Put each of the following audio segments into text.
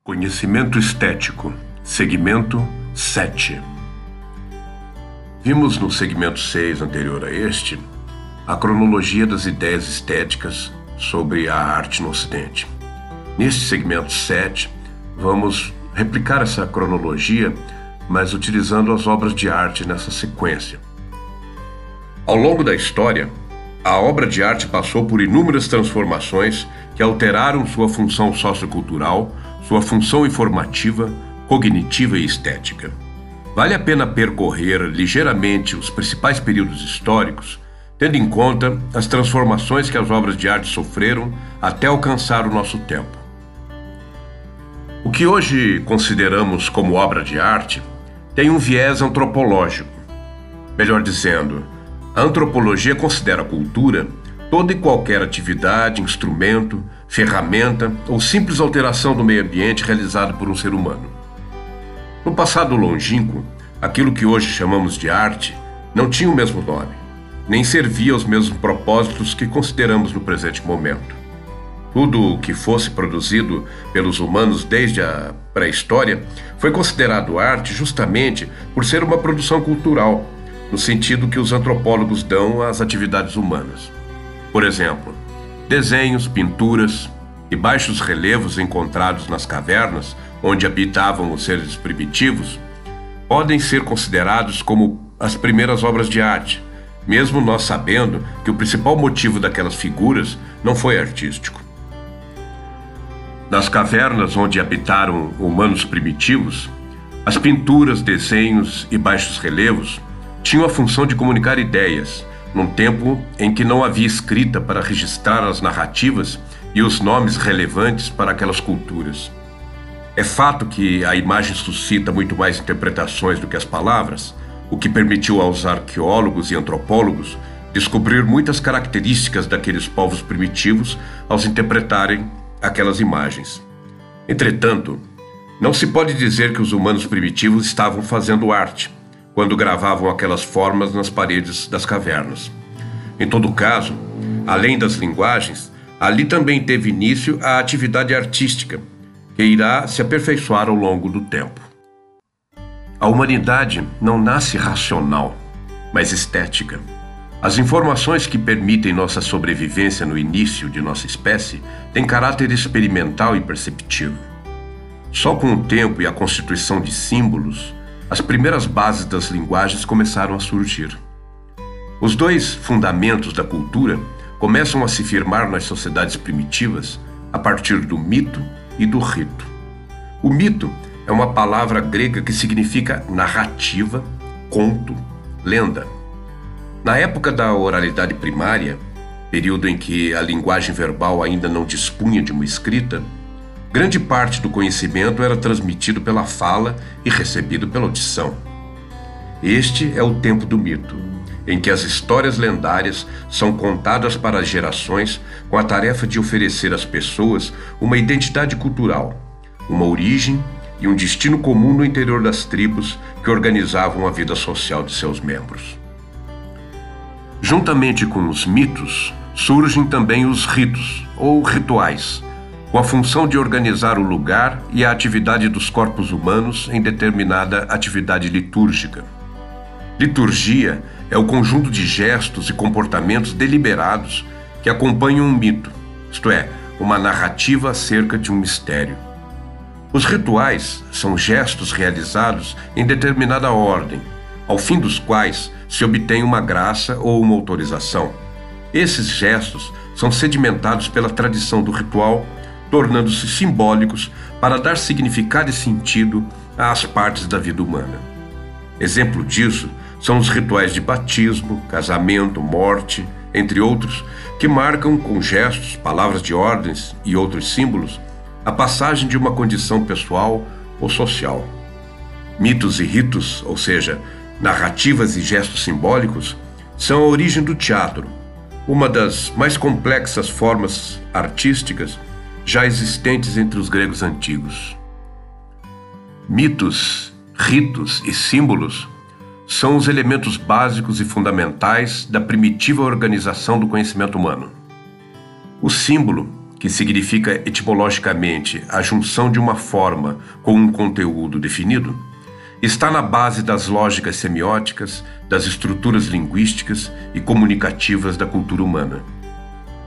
Conhecimento estético, segmento 7. Vimos no segmento 6 anterior a este a cronologia das ideias estéticas sobre a arte no Ocidente. Neste segmento 7, vamos replicar essa cronologia, mas utilizando as obras de arte nessa sequência. Ao longo da história, a obra de arte passou por inúmeras transformações que alteraram sua função sociocultural, sua função informativa, cognitiva e estética. Vale a pena percorrer ligeiramente os principais períodos históricos, tendo em conta as transformações que as obras de arte sofreram até alcançar o nosso tempo. O que hoje consideramos como obra de arte tem um viés antropológico. Melhor dizendo, a antropologia considera a cultura toda e qualquer atividade, instrumento, ferramenta ou simples alteração do meio ambiente realizada por um ser humano. No passado longínquo, aquilo que hoje chamamos de arte não tinha o mesmo nome, nem servia aos mesmos propósitos que consideramos no presente momento. Tudo o que fosse produzido pelos humanos desde a pré-história foi considerado arte justamente por ser uma produção cultural, no sentido que os antropólogos dão às atividades humanas. Por exemplo, desenhos, pinturas e baixos relevos encontrados nas cavernas onde habitavam os seres primitivos podem ser considerados como as primeiras obras de arte, mesmo nós sabendo que o principal motivo daquelas figuras não foi artístico. Nas cavernas onde habitaram humanos primitivos, as pinturas, desenhos e baixos relevos tinham a função de comunicar ideias, num tempo em que não havia escrita para registrar as narrativas e os nomes relevantes para aquelas culturas. É fato que a imagem suscita muito mais interpretações do que as palavras, o que permitiu aos arqueólogos e antropólogos descobrir muitas características daqueles povos primitivos ao interpretarem aquelas imagens. Entretanto, não se pode dizer que os humanos primitivos estavam fazendo arte quando gravavam aquelas formas nas paredes das cavernas. Em todo caso, além das linguagens, ali também teve início a atividade artística, que irá se aperfeiçoar ao longo do tempo. A humanidade não nasce racional, mas estética. As informações que permitem nossa sobrevivência no início de nossa espécie têm caráter experimental e perceptivo. Só com o tempo e a constituição de símbolos, as primeiras bases das linguagens começaram a surgir. Os dois fundamentos da cultura começam a se firmar nas sociedades primitivas a partir do mito e do rito. O mito é uma palavra grega que significa narrativa, conto, lenda. Na época da oralidade primária, período em que a linguagem verbal ainda não dispunha de uma escrita, grande parte do conhecimento era transmitido pela fala e recebido pela audição. Este é o tempo do mito, em que as histórias lendárias são contadas para as gerações com a tarefa de oferecer às pessoas uma identidade cultural, uma origem e um destino comum no interior das tribos que organizavam a vida social de seus membros. Juntamente com os mitos, surgem também os ritos, ou rituais, com a função de organizar o lugar e a atividade dos corpos humanos em determinada atividade litúrgica. Liturgia é o conjunto de gestos e comportamentos deliberados que acompanham um mito, isto é, uma narrativa acerca de um mistério. Os rituais são gestos realizados em determinada ordem, ao fim dos quais se obtém uma graça ou uma autorização. Esses gestos são sedimentados pela tradição do ritual, tornando-se simbólicos para dar significado e sentido às partes da vida humana. Exemplo disso são os rituais de batismo, casamento, morte, entre outros, que marcam com gestos, palavras de ordens e outros símbolos a passagem de uma condição pessoal ou social. Mitos e ritos, ou seja, narrativas e gestos simbólicos, são a origem do teatro, uma das mais complexas formas artísticas já existentes entre os gregos antigos. Mitos, ritos e símbolos são os elementos básicos e fundamentais da primitiva organização do conhecimento humano. O símbolo, que significa etimologicamente a junção de uma forma com um conteúdo definido, está na base das lógicas semióticas, das estruturas linguísticas e comunicativas da cultura humana.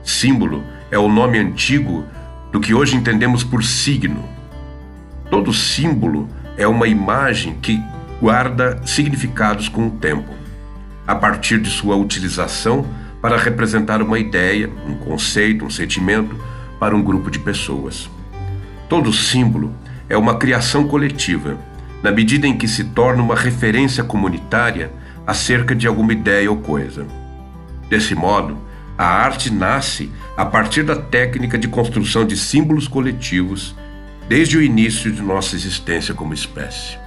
Símbolo é o nome antigo do que hoje entendemos por signo. Todo símbolo é uma imagem que guarda significados com o tempo, a partir de sua utilização para representar uma ideia, um conceito, um sentimento para um grupo de pessoas. Todo símbolo é uma criação coletiva, na medida em que se torna uma referência comunitária acerca de alguma ideia ou coisa. Desse modo, a arte nasce a partir da técnica de construção de símbolos coletivos desde o início de nossa existência como espécie.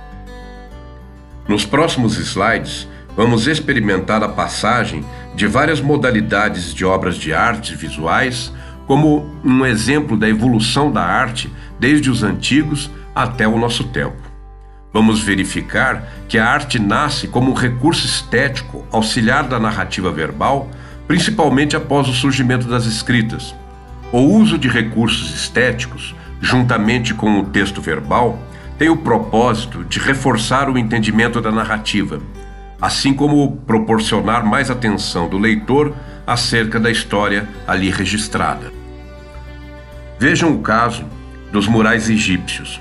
Nos próximos slides, vamos experimentar a passagem de várias modalidades de obras de arte visuais como um exemplo da evolução da arte desde os antigos até o nosso tempo. Vamos verificar que a arte nasce como um recurso estético auxiliar da narrativa verbal, principalmente após o surgimento das escritas. O uso de recursos estéticos, juntamente com o texto verbal, tem o propósito de reforçar o entendimento da narrativa, assim como proporcionar mais atenção do leitor acerca da história ali registrada. Vejam o caso dos murais egípcios.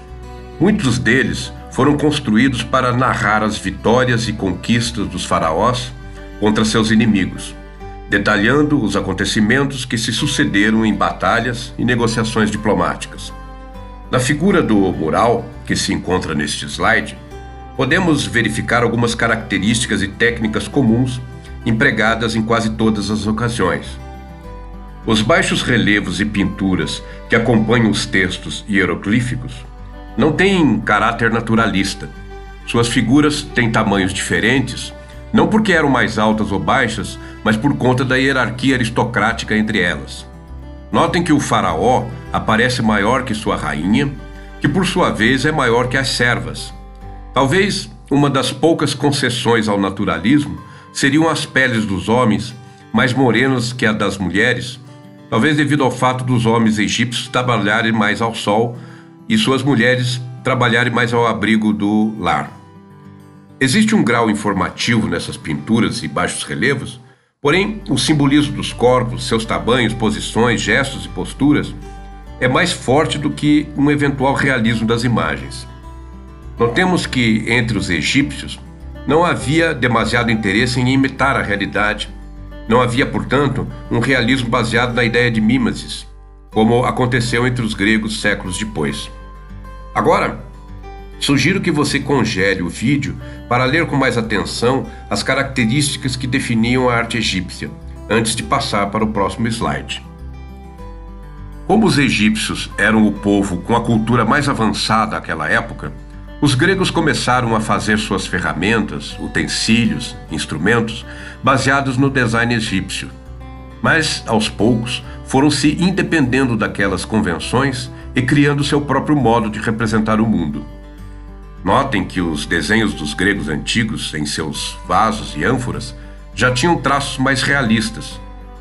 Muitos deles foram construídos para narrar as vitórias e conquistas dos faraós contra seus inimigos, detalhando os acontecimentos que se sucederam em batalhas e negociações diplomáticas. Na figura do mural, que se encontra neste slide, podemos verificar algumas características e técnicas comuns empregadas em quase todas as ocasiões. Os baixos relevos e pinturas que acompanham os textos hieroglíficos não têm caráter naturalista. Suas figuras têm tamanhos diferentes, não porque eram mais altas ou baixas, mas por conta da hierarquia aristocrática entre elas. Notem que o faraó aparece maior que sua rainha, que por sua vez é maior que as servas. Talvez uma das poucas concessões ao naturalismo seriam as peles dos homens mais morenas que a das mulheres, talvez devido ao fato dos homens egípcios trabalharem mais ao sol e suas mulheres trabalharem mais ao abrigo do lar. Existe um grau informativo nessas pinturas e baixos relevos, porém o simbolismo dos corpos, seus tamanhos, posições, gestos e posturas é mais forte do que um eventual realismo das imagens. Notemos que, entre os egípcios, não havia demasiado interesse em imitar a realidade. Não havia, portanto, um realismo baseado na ideia de mimesis, como aconteceu entre os gregos séculos depois. Agora, sugiro que você congele o vídeo para ler com mais atenção as características que definiam a arte egípcia, antes de passar para o próximo slide. Como os egípcios eram o povo com a cultura mais avançada daquela época, os gregos começaram a fazer suas ferramentas, utensílios, instrumentos, baseados no design egípcio. Mas, aos poucos, foram se independendo daquelas convenções e criando seu próprio modo de representar o mundo. Notem que os desenhos dos gregos antigos, em seus vasos e ânforas, já tinham traços mais realistas,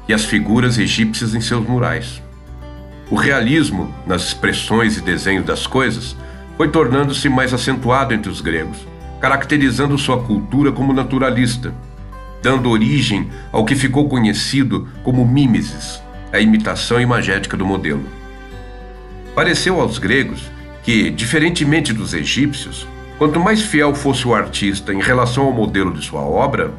e as figuras egípcias em seus murais. O realismo, nas expressões e desenhos das coisas, foi tornando-se mais acentuado entre os gregos, caracterizando sua cultura como naturalista, dando origem ao que ficou conhecido como mimesis, a imitação imagética do modelo. Pareceu aos gregos que, diferentemente dos egípcios, quanto mais fiel fosse o artista em relação ao modelo de sua obra,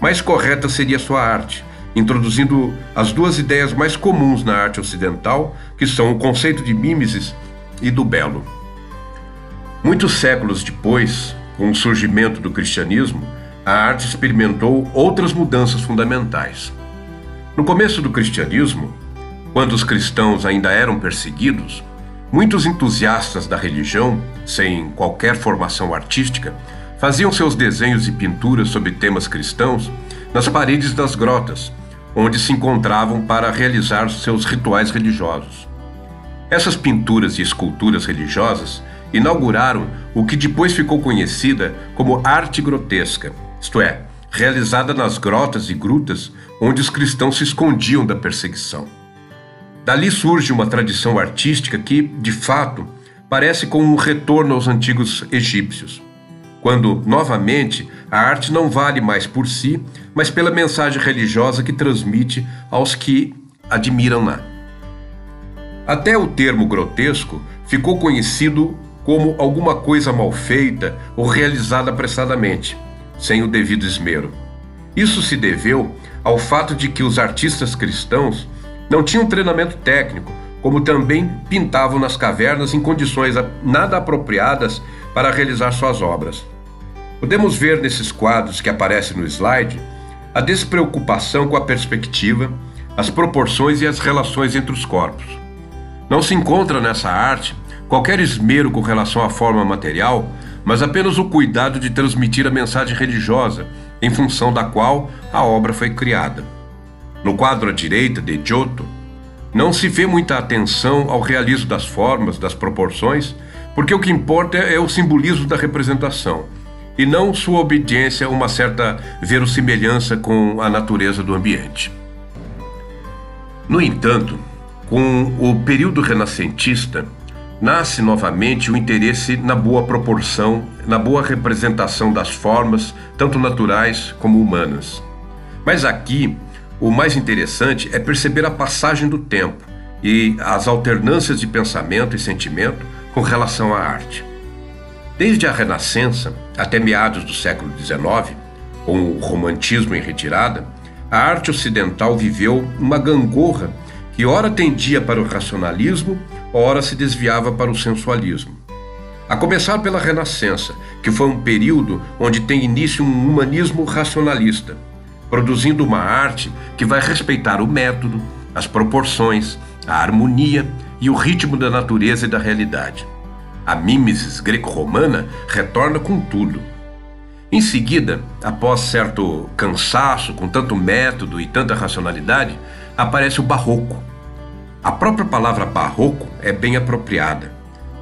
mais correta seria sua arte, introduzindo as duas ideias mais comuns na arte ocidental, que são o conceito de mimesis e do belo. Muitos séculos depois, com o surgimento do cristianismo, a arte experimentou outras mudanças fundamentais. No começo do cristianismo, quando os cristãos ainda eram perseguidos, muitos entusiastas da religião, sem qualquer formação artística, faziam seus desenhos e pinturas sobre temas cristãos nas paredes das grotas, onde se encontravam para realizar seus rituais religiosos. Essas pinturas e esculturas religiosas inauguraram o que depois ficou conhecida como arte grotesca, isto é, realizada nas grotas e grutas onde os cristãos se escondiam da perseguição. Dali surge uma tradição artística que, de fato, parece com um retorno aos antigos egípcios, quando, novamente, a arte não vale mais por si, mas pela mensagem religiosa que transmite aos que admiram-na. Até o termo grotesco ficou conhecido como alguma coisa mal feita ou realizada apressadamente, sem o devido esmero. Isso se deveu ao fato de que os artistas cristãos não tinham treinamento técnico, como também pintavam nas cavernas em condições nada apropriadas para realizar suas obras. Podemos ver nesses quadros que aparecem no slide a despreocupação com a perspectiva, as proporções e as relações entre os corpos. Não se encontra nessa arte qualquer esmero com relação à forma material, mas apenas o cuidado de transmitir a mensagem religiosa, em função da qual a obra foi criada. No quadro à direita de Giotto, não se vê muita atenção ao realismo das formas, das proporções, porque o que importa é o simbolismo da representação, e não sua obediência a uma certa verossimilhança com a natureza do ambiente. No entanto, com o período renascentista, nasce novamente o interesse na boa proporção, na boa representação das formas, tanto naturais como humanas. Mas aqui, o mais interessante é perceber a passagem do tempo e as alternâncias de pensamento e sentimento com relação à arte. Desde a Renascença até meados do século XIX, com o romantismo em retirada, a arte ocidental viveu uma gangorra que ora tendia para o racionalismo, ora se desviava para o sensualismo. A começar pela Renascença, que foi um período onde tem início um humanismo racionalista, produzindo uma arte que vai respeitar o método, as proporções, a harmonia e o ritmo da natureza e da realidade. A mimesis greco-romana retorna com tudo. Em seguida, após certo cansaço com tanto método e tanta racionalidade, aparece o barroco. A própria palavra barroco é bem apropriada,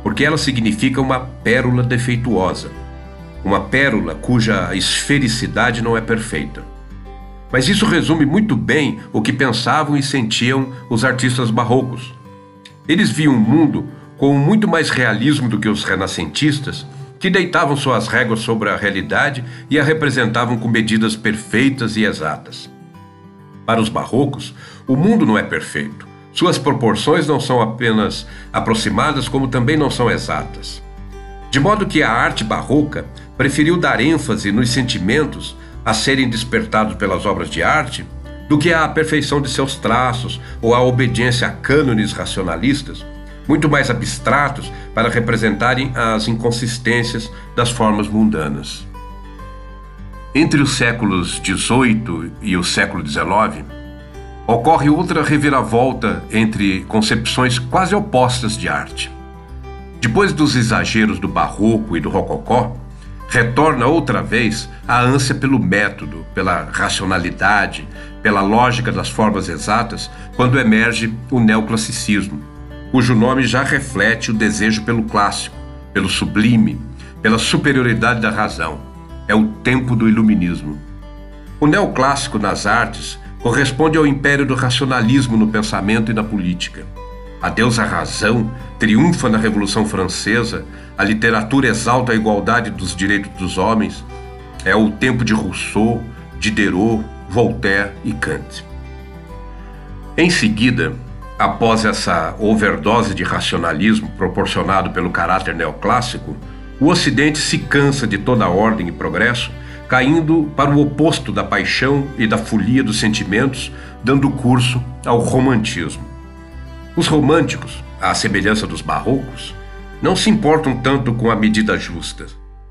porque ela significa uma pérola defeituosa, uma pérola cuja esfericidade não é perfeita. Mas isso resume muito bem o que pensavam e sentiam os artistas barrocos. Eles viam o mundo com muito mais realismo do que os renascentistas, que deitavam suas réguas sobre a realidade e a representavam com medidas perfeitas e exatas. Para os barrocos, o mundo não é perfeito. Suas proporções não são apenas aproximadas, como também não são exatas. De modo que a arte barroca preferiu dar ênfase nos sentimentos a serem despertados pelas obras de arte do que à perfeição de seus traços ou à obediência a cânones racionalistas, muito mais abstratos para representarem as inconsistências das formas mundanas. Entre os séculos XVIII e o século XIX, ocorre outra reviravolta entre concepções quase opostas de arte. Depois dos exageros do barroco e do rococó, retorna outra vez a ânsia pelo método, pela racionalidade, pela lógica das formas exatas, quando emerge o neoclassicismo, cujo nome já reflete o desejo pelo clássico, pelo sublime, pela superioridade da razão. É o tempo do iluminismo. O neoclássico nas artes corresponde ao império do racionalismo no pensamento e na política. A deusa razão triunfa na Revolução Francesa, a literatura exalta a igualdade dos direitos dos homens. É o tempo de Rousseau, Diderot, Voltaire e Kant. Em seguida, após essa overdose de racionalismo proporcionado pelo caráter neoclássico, o Ocidente se cansa de toda a ordem e progresso, caindo para o oposto da paixão e da folia dos sentimentos, dando curso ao romantismo. Os românticos, à semelhança dos barrocos, não se importam tanto com a medida justa.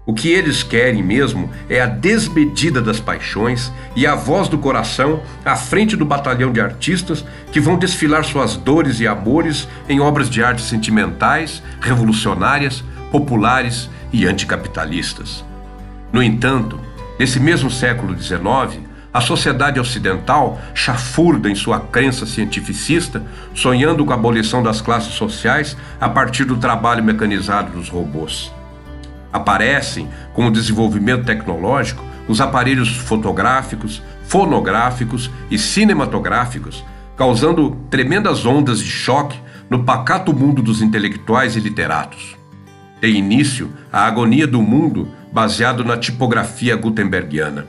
O que eles querem mesmo é a desmedida das paixões e a voz do coração à frente do batalhão de artistas que vão desfilar suas dores e amores em obras de arte sentimentais, revolucionárias, populares e anticapitalistas. No entanto, nesse mesmo século XIX, a sociedade ocidental chafurda em sua crença cientificista, sonhando com a abolição das classes sociais a partir do trabalho mecanizado dos robôs. Aparecem, com o desenvolvimento tecnológico, os aparelhos fotográficos, fonográficos e cinematográficos, causando tremendas ondas de choque no pacato mundo dos intelectuais e literatos. Tem início a agonia do mundo baseado na tipografia gutenbergiana.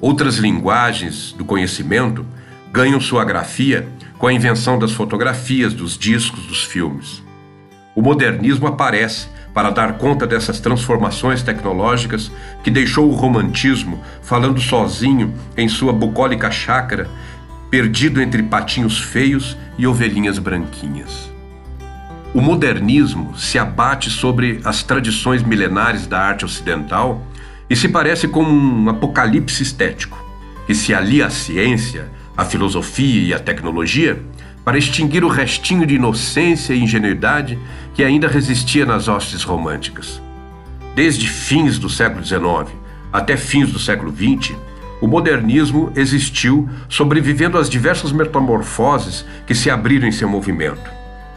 Outras linguagens do conhecimento ganham sua grafia com a invenção das fotografias, dos discos, dos filmes. O modernismo aparece para dar conta dessas transformações tecnológicas que deixou o romantismo falando sozinho em sua bucólica chácara, perdido entre patinhos feios e ovelhinhas branquinhas. O modernismo se abate sobre as tradições milenares da arte ocidental e se parece com um apocalipse estético, que se alia à ciência, à filosofia e à tecnologia para extinguir o restinho de inocência e ingenuidade que ainda resistia nas hostes românticas. Desde fins do século XIX até fins do século XX, o modernismo existiu, sobrevivendo às diversas metamorfoses que se abriram em seu movimento,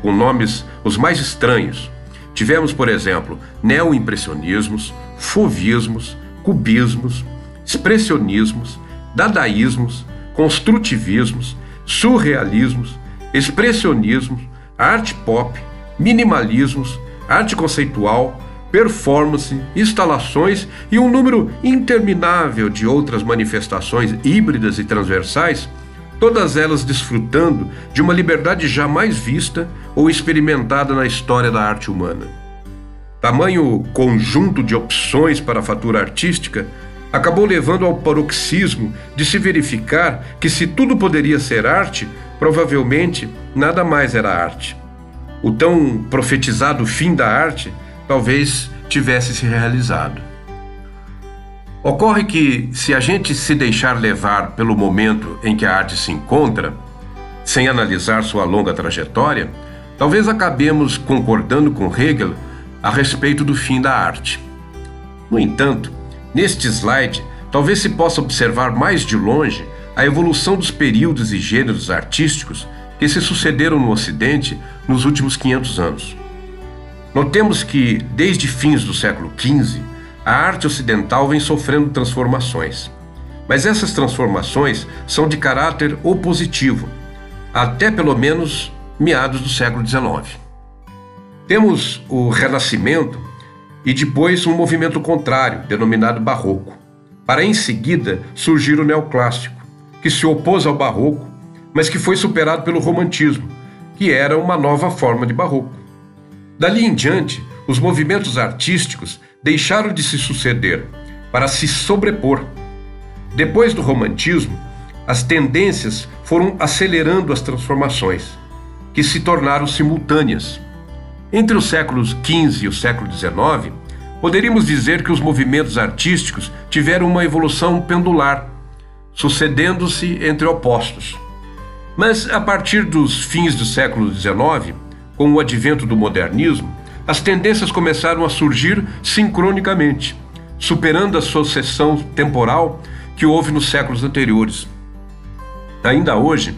com nomes os mais estranhos. Tivemos, por exemplo, neoimpressionismos, fauvismos, cubismos, expressionismos, dadaísmos, construtivismos, surrealismos, expressionismos, arte pop, minimalismos, arte conceitual, performance, instalações e um número interminável de outras manifestações híbridas e transversais, todas elas desfrutando de uma liberdade jamais vista ou experimentada na história da arte humana. Tamanho conjunto de opções para a fatura artística acabou levando ao paroxismo de se verificar que, se tudo poderia ser arte, provavelmente nada mais era arte. O tão profetizado fim da arte talvez tivesse se realizado. Ocorre que, se a gente se deixar levar pelo momento em que a arte se encontra, sem analisar sua longa trajetória, talvez acabemos concordando com Hegel a respeito do fim da arte. No entanto, neste slide, talvez se possa observar mais de longe a evolução dos períodos e gêneros artísticos que se sucederam no Ocidente nos últimos 500 anos. Notemos que, desde fins do século XV, a arte ocidental vem sofrendo transformações. Mas essas transformações são de caráter opositivo, até pelo menos meados do século XIX. Temos o Renascimento e depois um movimento contrário, denominado Barroco, para em seguida surgir o Neoclássico, que se opôs ao Barroco, mas que foi superado pelo Romantismo, que era uma nova forma de Barroco. Dali em diante, os movimentos artísticos deixaram de se suceder para se sobrepor. Depois do Romantismo, as tendências foram acelerando as transformações, que se tornaram simultâneas. Entre os séculos XV e o século XIX, poderíamos dizer que os movimentos artísticos tiveram uma evolução pendular, sucedendo-se entre opostos. Mas, a partir dos fins do século XIX, com o advento do modernismo, as tendências começaram a surgir sincronicamente, superando a sucessão temporal que houve nos séculos anteriores. Ainda hoje,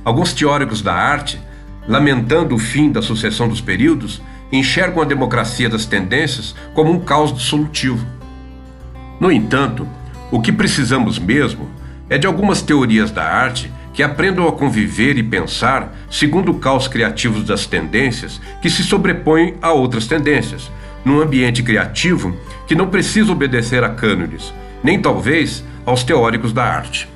alguns teóricos da arte, lamentando o fim da sucessão dos períodos, enxergam a democracia das tendências como um caos dissolutivo. No entanto, o que precisamos mesmo é de algumas teorias da arte que aprendam a conviver e pensar segundo o caos criativo das tendências que se sobrepõem a outras tendências, num ambiente criativo que não precisa obedecer a cânones, nem talvez aos teóricos da arte.